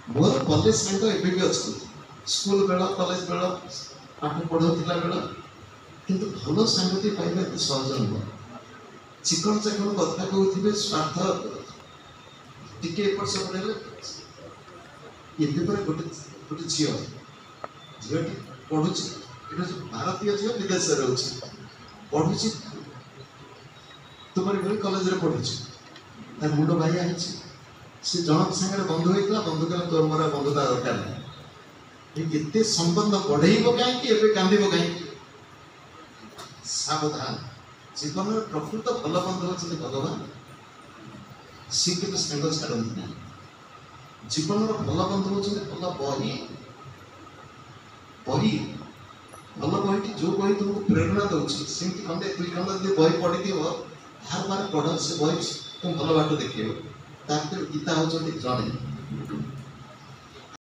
मोर college साଙ୍ଗ ଏବେ ବି ଅଛନ୍ତି school ବେଳ କଲେଜ ବେଳ ପାଠ ପଢାଉଥିଲା ବେଳ କିନ୍ତୁ ଭଲ ସାଙ୍ଗଟି ପାଇବା ଏତେ ସହଜ ନୁହଁ। ଚିକଣ ଚାକଣ କଥା କହୁଥିବେ ସ୍ୱାର୍ଥ ଟିକେ ଏପଟ ସେପଟ ହେଲେ ଏବେ ପରେ ଗୋଟେ ଝିଅଟି ପଢୁଛି ଏଟା ଯୋଉ ଭାରତୀୟ ଝିଅ ବିଦେଶରେ ରହୁଛି ପଢୁଛି ତୁମରି ଭଳି କଲେଜରେ ପଢୁଛି ତାର ମୁଣ୍ଡ ବାଇଆ ହେଇଛି ସେ ଜଣକ ସାଙ୍ଗରେ ବନ୍ଧୁ ହେଇଥିଲା ବନ୍ଧୁ କହିଲା ତୋର ମୋର ବନ୍ଧୁତା ଦରକାର ନାହିଁ କେତେ ସମ୍ବନ୍ଧ ବଢେଇବ କାହିଁକି ଏବେ କାନ୍ଦିବ କାହିଁକି ସାବଧାନ ଜୀବନର ପ୍ରକୃତ ଭଲ ବନ୍ଧୁ ଅଛନ୍ତି ଭଗବାନ ସିଏ କେବେ ସାଙ୍ଗ ଛାଡ଼ନ୍ତି ନାହିଁ ଜୀବନର ଭଲ ବନ୍ଧୁ ଅଛନ୍ତି ଭଲ ବହି ଭଲ ବହିଟି ଯୋଉ ବହି ତୁମକୁ ପ୍ରେରଣା ଦଉଛି ସେମିତି ଖଣ୍ଡେ ଦୁଇ ଖଣ୍ଡ ଯଦି ବହି ପଢିଥିବ ବାର ବାର ପଢ ସେ ବହି ତୁମ ଭଲ ବାଟ ଦେଖେଇବ ତା ଭିତରେ ଗୀତା ହଉଛନ୍ତି ଜଣେ